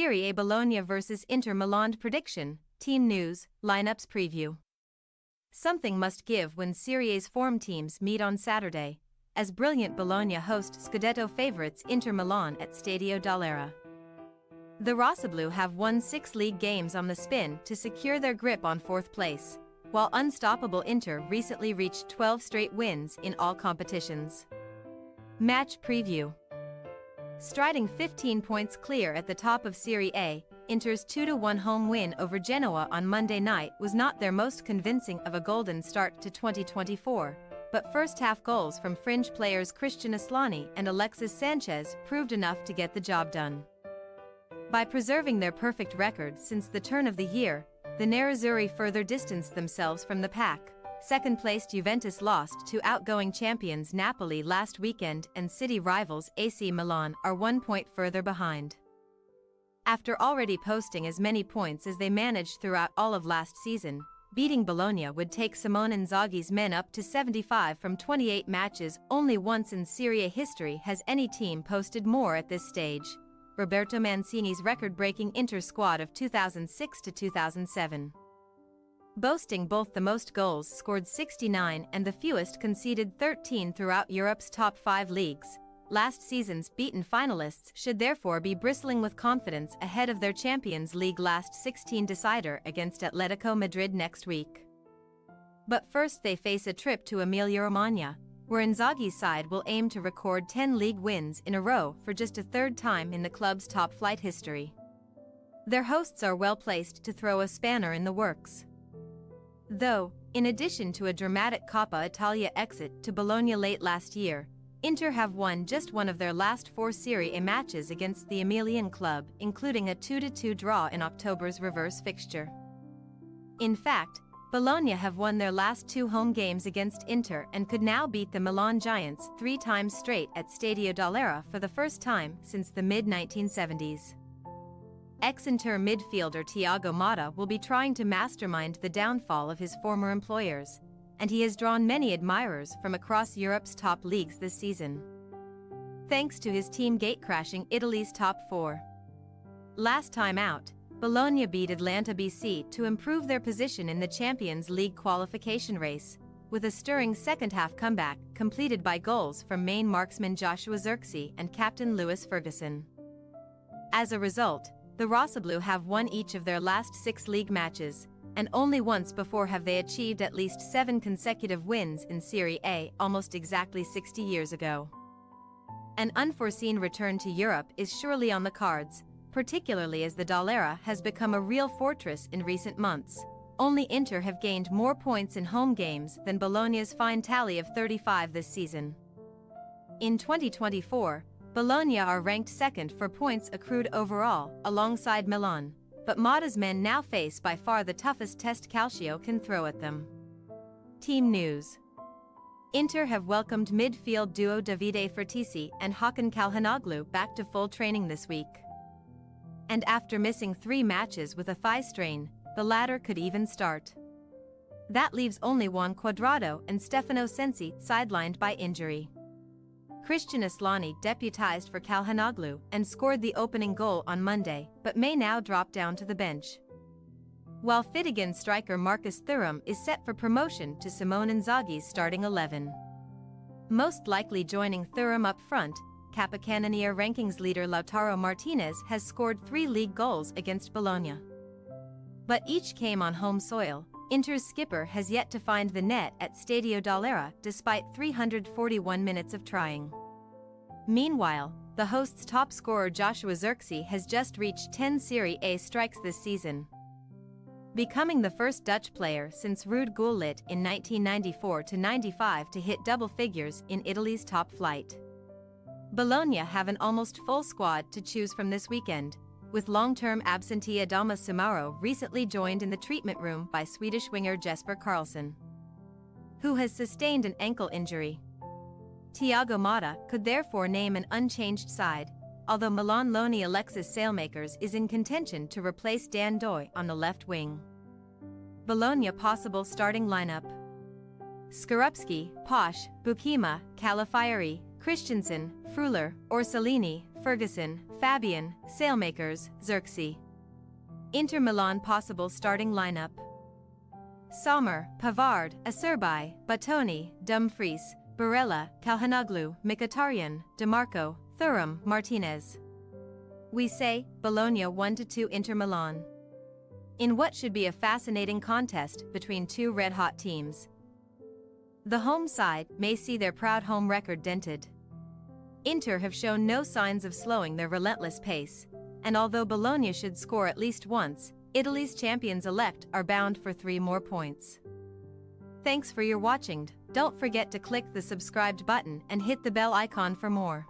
Serie A Bologna vs Inter Milan prediction, team news, lineups preview. Something must give when Serie A's form teams meet on Saturday, as brilliant Bologna host Scudetto favourites Inter Milan at Stadio Dall'Ara. The Rossoblu have won 6 league games on the spin to secure their grip on 4th place, while unstoppable Inter recently reached 12 straight wins in all competitions. Match preview. Striding 15 points clear at the top of Serie A, Inter's 2-1 home win over Genoa on Monday night was not their most convincing of a golden start to 2024, but first-half goals from fringe players Christian Aslani and Alexis Sanchez proved enough to get the job done. By preserving their perfect record since the turn of the year, the Nerazzurri further distanced themselves from the pack. Second-placed Juventus lost to outgoing champions Napoli last weekend, and city rivals AC Milan are 1 point further behind. After already posting as many points as they managed throughout all of last season, beating Bologna would take Simone Inzaghi's men up to 75 from 28 matches. Only once in Serie A history has any team posted more at this stage: Roberto Mancini's record-breaking Inter squad of 2006 to 2007. Boasting both the most goals scored 69 and the fewest conceded 13 throughout Europe's top 5 leagues, last season's beaten finalists should therefore be bristling with confidence ahead of their Champions League last 16 decider against Atletico Madrid next week. But first they face a trip to Emilia-Romagna, where Inzaghi's side will aim to record 10 league wins in a row for just a 3rd time in the club's top-flight history. Their hosts are well placed to throw a spanner in the works. Though, in addition to a dramatic Coppa Italia exit to Bologna late last year, Inter have won just one of their last 4 Serie A matches against the Emilian club, including a 2-2 draw in October's reverse fixture. In fact, Bologna have won their last 2 home games against Inter and could now beat the Milan Giants 3 times straight at Stadio Dall'Ara for the first time since the mid-1970s. Ex-Inter midfielder Thiago Motta will be trying to mastermind the downfall of his former employers, and he has drawn many admirers from across Europe's top leagues this season, thanks to his team gatecrashing Italy's top 4. Last time out, Bologna beat Atalanta BC to improve their position in the Champions League qualification race, with a stirring second-half comeback completed by goals from main marksman Joshua Zirkzee and captain Lewis Ferguson. As a result, the Rossoblu have won each of their last 6 league matches, and only once before have they achieved at least 7 consecutive wins in Serie A, almost exactly 60 years ago. An unforeseen return to Europe is surely on the cards, particularly as the Dall'Ara has become a real fortress in recent months. Only Inter have gained more points in home games than Bologna's fine tally of 35 this season. In 2024, Bologna are ranked 2nd for points accrued overall, alongside Milan, but Motta's men now face by far the toughest test Calcio can throw at them. Team news. Inter have welcomed midfield duo Davide Fertisi and Hakan Calhanoglu back to full training this week. And after missing 3 matches with a thigh strain, the latter could even start. That leaves only Juan Cuadrado and Stefano Sensi sidelined by injury. Christian Aslani deputized for Calhanoglu and scored the opening goal on Monday, but may now drop down to the bench. While Fitigan striker Marcus Thuram is set for promotion to Simone Inzaghi's starting 11. Most likely joining Thuram up front, Capocannoniere rankings leader Lautaro Martinez has scored 3 league goals against Bologna. But each came on home soil. Inter's skipper has yet to find the net at Stadio Dall'Ara despite 341 minutes of trying. Meanwhile, the hosts' top scorer Joshua Zirkzee has just reached 10 Serie A strikes this season, becoming the first Dutch player since Ruud Gullit in 1994-95 to hit double figures in Italy's top flight. Bologna have an almost full squad to choose from this weekend, with long-term absentee Adama Sumaro recently joined in the treatment room by Swedish winger Jesper Karlsson, who has sustained an ankle injury. Thiago Motta could therefore name an unchanged side, although Milan loanee Alexis Saelmakers is in contention to replace Dan Doy on the left wing. Bologna possible starting lineup: Skorupski, Posch, Bukima, Calafiori, Christensen, Freuler, Orsolini, Ferguson, Fabian, Sailmakers, Xerxes. Inter Milan possible starting lineup: Sommer, Pavard, Acerbi, Batoni, Dumfries, Barella, Calhanoglu, Mkhitaryan, DeMarco, Thuram, Martinez. We say, Bologna 1-2 Inter Milan. In what should be a fascinating contest between two red-hot teams. The home side may see their proud home record dented. Inter have shown no signs of slowing their relentless pace, and although Bologna should score at least once, Italy's champions-elect are bound for 3 more points. Thanks for your watching. Don't forget to click the subscribed button and hit the bell icon for more.